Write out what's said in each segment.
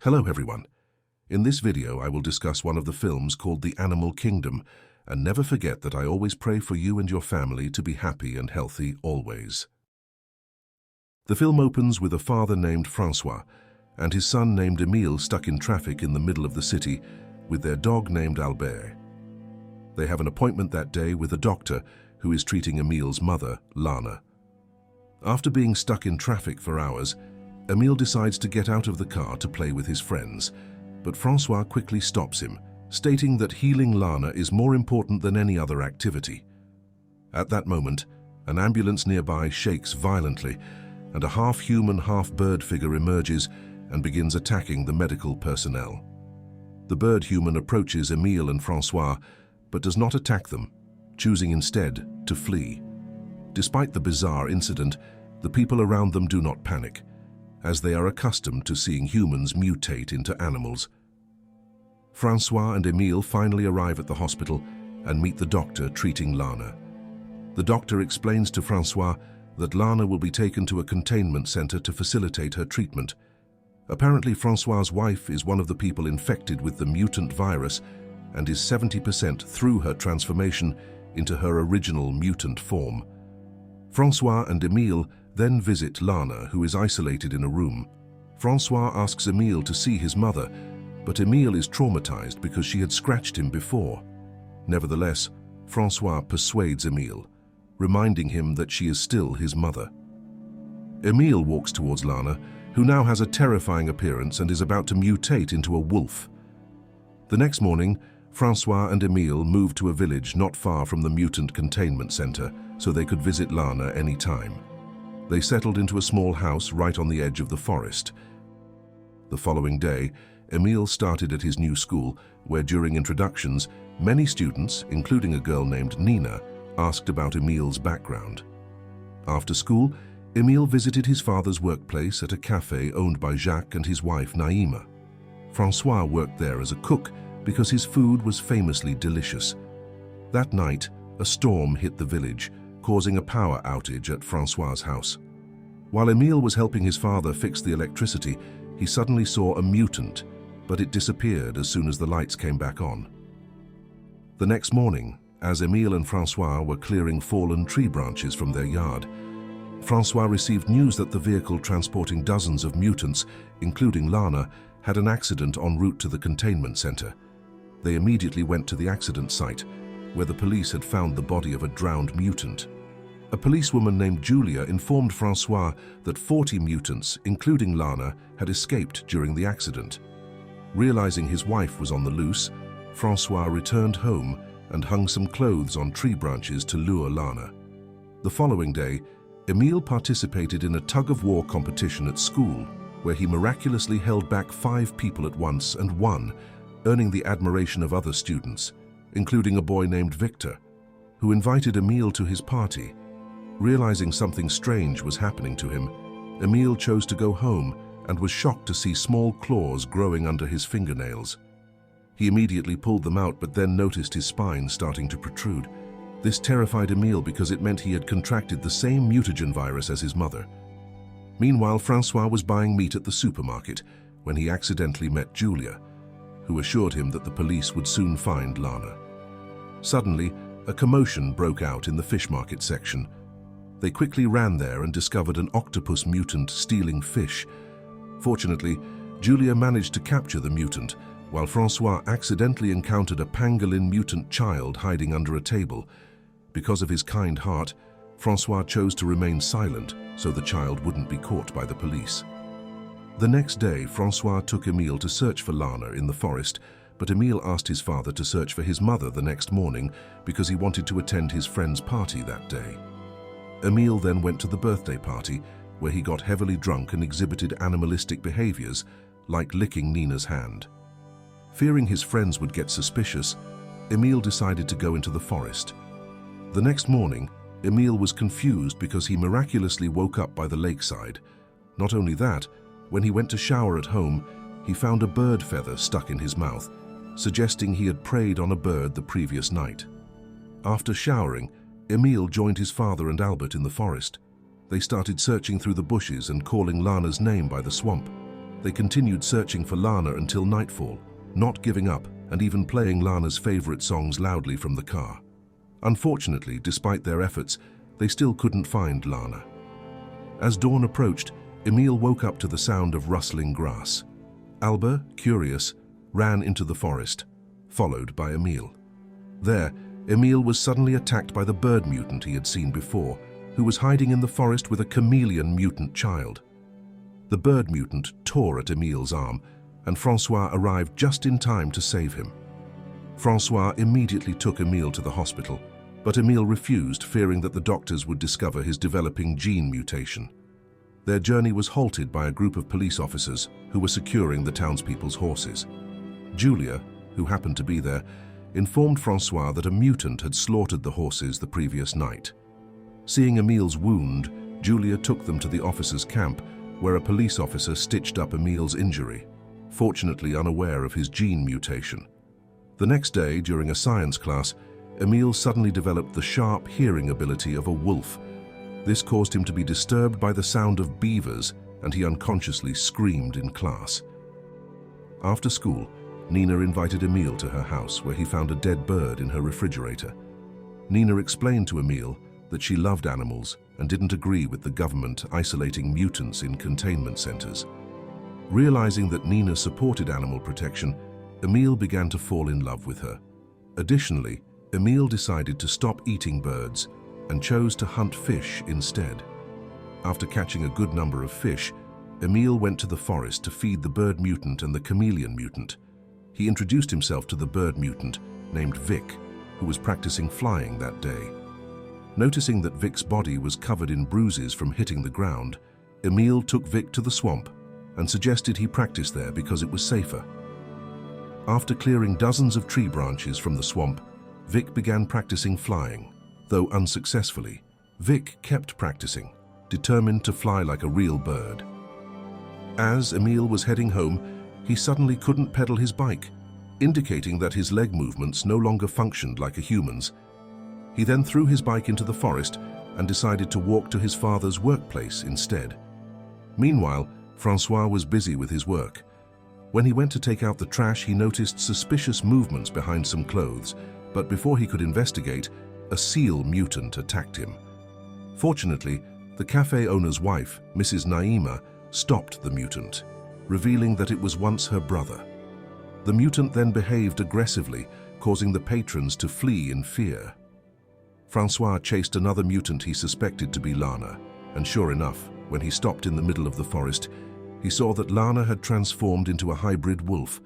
Hello everyone. In this video I will discuss one of the films called The Animal Kingdom, and never forget that I always pray for you and your family to be happy and healthy always. The film opens with a father named François and his son named Emile stuck in traffic in the middle of the city with their dog named Albert. They have an appointment that day with a doctor who is treating Emile's mother, Lana. After being stuck in traffic for hours, Emile decides to get out of the car to play with his friends, but François quickly stops him, stating that healing Lana is more important than any other activity. At that moment, an ambulance nearby shakes violently, and a half-human, half-bird figure emerges and begins attacking the medical personnel. The bird-human approaches Emile and François, but does not attack them, choosing instead to flee. Despite the bizarre incident, the people around them do not panic, as they are accustomed to seeing humans mutate into animals. François and Emile finally arrive at the hospital and meet the doctor treating Lana. The doctor explains to François that Lana will be taken to a containment center to facilitate her treatment. Apparently, François' wife is one of the people infected with the mutant virus and is 70% through her transformation into her original mutant form. François and Emile then visit Lana, who is isolated in a room. François asks Emile to see his mother, but Emile is traumatized because she had scratched him before. Nevertheless, François persuades Emile, reminding him that she is still his mother. Emile walks towards Lana, who now has a terrifying appearance and is about to mutate into a wolf. The next morning, François and Emile moved to a village not far from the mutant containment center so they could visit Lana any time. They settled into a small house right on the edge of the forest. The following day, Emile started at his new school, where during introductions, many students, including a girl named Nina, asked about Emile's background. After school, Emile visited his father's workplace at a cafe owned by Jacques and his wife Naïma. François worked there as a cook because his food was famously delicious. That night, a storm hit the village, causing a power outage at François' house. While Emile was helping his father fix the electricity, he suddenly saw a mutant, but it disappeared as soon as the lights came back on. The next morning, as Emile and François were clearing fallen tree branches from their yard, François received news that the vehicle transporting dozens of mutants, including Lana, had an accident en route to the containment center. They immediately went to the accident site, where the police had found the body of a drowned mutant. A policewoman named Julia informed François that 40 mutants, including Lana, had escaped during the accident. Realizing his wife was on the loose, François returned home and hung some clothes on tree branches to lure Lana. The following day, Emile participated in a tug-of-war competition at school, where he miraculously held back 5 people at once and won, earning the admiration of other students, including a boy named Victor, who invited Emile to his party. Realizing something strange was happening to him, Emile chose to go home and was shocked to see small claws growing under his fingernails. He immediately pulled them out, but then noticed his spine starting to protrude. This terrified Emile because it meant he had contracted the same mutagen virus as his mother. Meanwhile, François was buying meat at the supermarket when he accidentally met Julia, who assured him that the police would soon find Lana. Suddenly, a commotion broke out in the fish market section. They quickly ran there and discovered an octopus mutant stealing fish. Fortunately, Julia managed to capture the mutant, while François accidentally encountered a pangolin mutant child hiding under a table. Because of his kind heart, François chose to remain silent so the child wouldn't be caught by the police. The next day, François took Emile to search for Lana in the forest, but Emile asked his father to search for his mother the next morning because he wanted to attend his friend's party that day. Emile then went to the birthday party, where he got heavily drunk and exhibited animalistic behaviors, like licking Nina's hand. Fearing his friends would get suspicious, Emile decided to go into the forest. The next morning, Emile was confused because he miraculously woke up by the lakeside. Not only that, when he went to shower at home, he found a bird feather stuck in his mouth, suggesting he had preyed on a bird the previous night. After showering, Emile joined his father and Albert in the forest. They started searching through the bushes and calling Lana's name by the swamp. They continued searching for Lana until nightfall, not giving up and even playing Lana's favorite songs loudly from the car. Unfortunately, despite their efforts, they still couldn't find Lana. As dawn approached, Emil woke up to the sound of rustling grass. Alba, curious, ran into the forest, followed by Emil. There, Emil was suddenly attacked by the bird mutant he had seen before, who was hiding in the forest with a chameleon mutant child. The bird mutant tore at Emil's arm, and François arrived just in time to save him. François immediately took Emil to the hospital, but Emil refused, fearing that the doctors would discover his developing gene mutation. Their journey was halted by a group of police officers who were securing the townspeople's horses. Julia, who happened to be there, informed François that a mutant had slaughtered the horses the previous night. Seeing Emil's wound, Julia took them to the officers' camp, where a police officer stitched up Emil's injury, fortunately unaware of his gene mutation. The next day, during a science class, Emil suddenly developed the sharp hearing ability of a wolf. This caused him to be disturbed by the sound of beavers, and he unconsciously screamed in class. After school, Nina invited Emil to her house, where he found a dead bird in her refrigerator. Nina explained to Emil that she loved animals and didn't agree with the government isolating mutants in containment centers. Realizing that Nina supported animal protection, Emil began to fall in love with her. Additionally, Emil decided to stop eating birds and chose to hunt fish instead. After catching a good number of fish, Emil went to the forest to feed the bird mutant and the chameleon mutant. He introduced himself to the bird mutant, named Vic, who was practicing flying that day. Noticing that Vic's body was covered in bruises from hitting the ground, Emil took Vic to the swamp and suggested he practice there because it was safer. After clearing dozens of tree branches from the swamp, Vic began practicing flying. Though unsuccessfully, Vic kept practicing, determined to fly like a real bird. As Emil was heading home, he suddenly couldn't pedal his bike, indicating that his leg movements no longer functioned like a human's. He then threw his bike into the forest and decided to walk to his father's workplace instead. Meanwhile, François was busy with his work. When he went to take out the trash, he noticed suspicious movements behind some clothes, but before he could investigate, a seal mutant attacked him. Fortunately, the cafe owner's wife, Mrs. Naima, stopped the mutant, revealing that it was once her brother. The mutant then behaved aggressively, causing the patrons to flee in fear. François chased another mutant he suspected to be Lana, and sure enough, when he stopped in the middle of the forest, he saw that Lana had transformed into a hybrid wolf.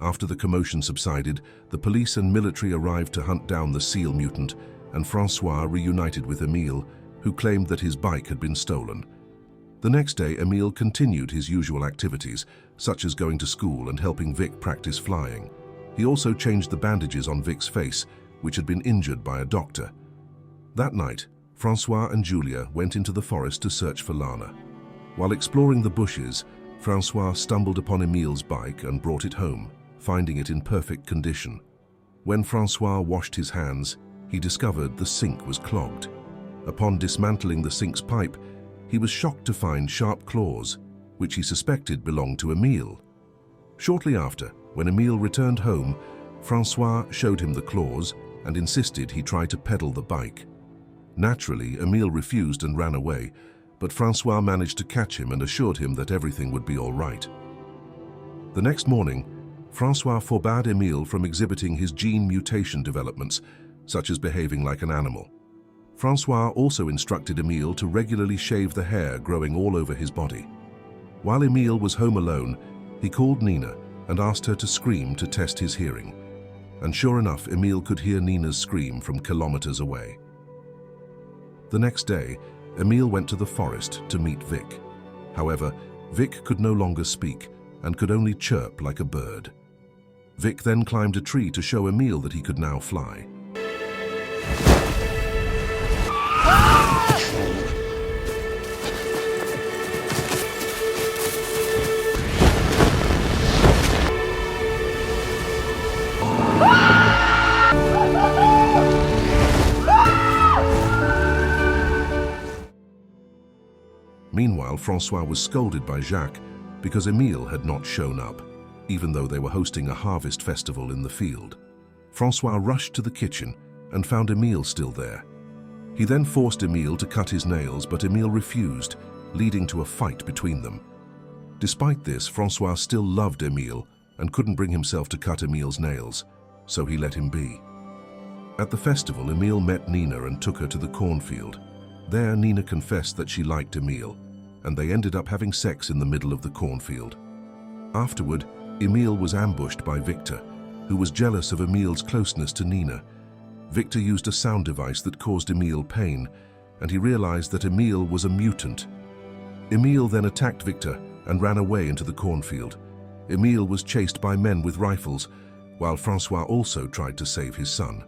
After the commotion subsided, the police and military arrived to hunt down the seal mutant, and François reunited with Emil, who claimed that his bike had been stolen. The next day, Emil continued his usual activities, such as going to school and helping Vic practice flying. He also changed the bandages on Vic's face, which had been injured by a doctor. That night, François and Julia went into the forest to search for Lana. While exploring the bushes, François stumbled upon Emil's bike and brought it home, finding it in perfect condition. When François washed his hands, he discovered the sink was clogged. Upon dismantling the sink's pipe, he was shocked to find sharp claws, which he suspected belonged to Emil. Shortly after, when Emil returned home, François showed him the claws and insisted he try to pedal the bike. Naturally, Emil refused and ran away, but François managed to catch him and assured him that everything would be all right. The next morning, François forbade Emil from exhibiting his gene mutation developments, such as behaving like an animal. François also instructed Emil to regularly shave the hair growing all over his body. While Emil was home alone, he called Nina and asked her to scream to test his hearing. And sure enough, Emil could hear Nina's scream from kilometers away. The next day, Emil went to the forest to meet Vic. However, Vic could no longer speak and could only chirp like a bird. Vic then climbed a tree to show Emil that he could now fly. Meanwhile, François was scolded by Jacques, because Emile had not shown up, even though they were hosting a harvest festival in the field. François rushed to the kitchen and found Emile still there. He then forced Emile to cut his nails, but Emile refused, leading to a fight between them. Despite this, François still loved Emile and couldn't bring himself to cut Emile's nails, so he let him be. At the festival, Emile met Nina and took her to the cornfield. There, Nina confessed that she liked Emile, and they ended up having sex in the middle of the cornfield. Afterward, Emile was ambushed by Victor, who was jealous of Emile's closeness to Nina. Victor used a sound device that caused Emile pain, and he realized that Emile was a mutant. Emile then attacked Victor and ran away into the cornfield. Emile was chased by men with rifles, while François also tried to save his son.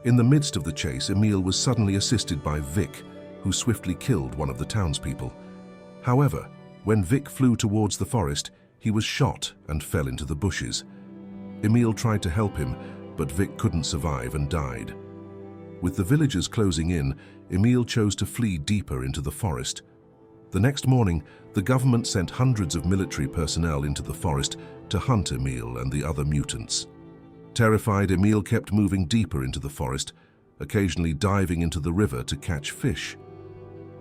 In the midst of the chase, Emile was suddenly assisted by Vic, who swiftly killed one of the townspeople. However, when Vic flew towards the forest, he was shot and fell into the bushes. Emile tried to help him, but Vic couldn't survive and died. With the villagers closing in, Emile chose to flee deeper into the forest. The next morning, the government sent hundreds of military personnel into the forest to hunt Emile and the other mutants. Terrified, Emile kept moving deeper into the forest, occasionally diving into the river to catch fish.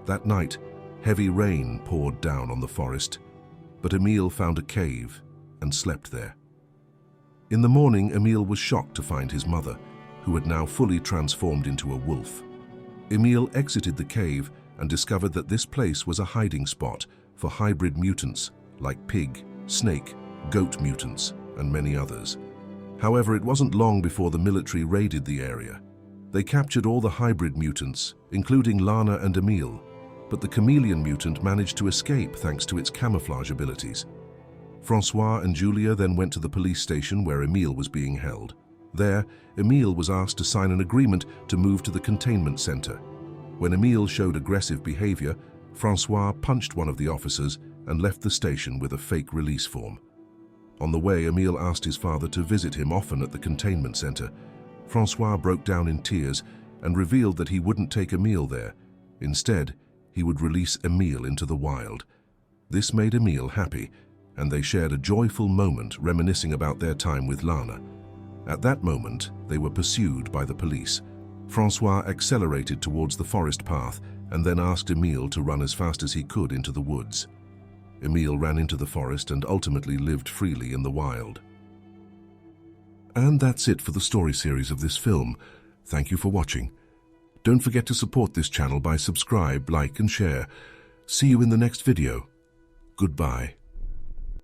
That night, heavy rain poured down on the forest, but Emile found a cave and slept there. In the morning, Emile was shocked to find his mother, who had now fully transformed into a wolf. Emile exited the cave and discovered that this place was a hiding spot for hybrid mutants like pig, snake, goat mutants, and many others. However, it wasn't long before the military raided the area. They captured all the hybrid mutants, including Lana and Emile, but the chameleon mutant managed to escape thanks to its camouflage abilities. François and Julia then went to the police station where Emile was being held. There, Emile was asked to sign an agreement to move to the containment center. When Emile showed aggressive behavior, François punched one of the officers and left the station with a fake release form. On the way, Emile asked his father to visit him often at the containment center. François broke down in tears and revealed that he wouldn't take Emile there. Instead, he would release Emile into the wild. This made Emile happy, and they shared a joyful moment reminiscing about their time with Lana. At that moment, they were pursued by the police. François accelerated towards the forest path and then asked Emile to run as fast as he could into the woods. Emile ran into the forest and ultimately lived freely in the wild. And that's it for the story series of this film. Thank you for watching. Don't forget to support this channel by subscribe, like and share. See you in the next video. Goodbye.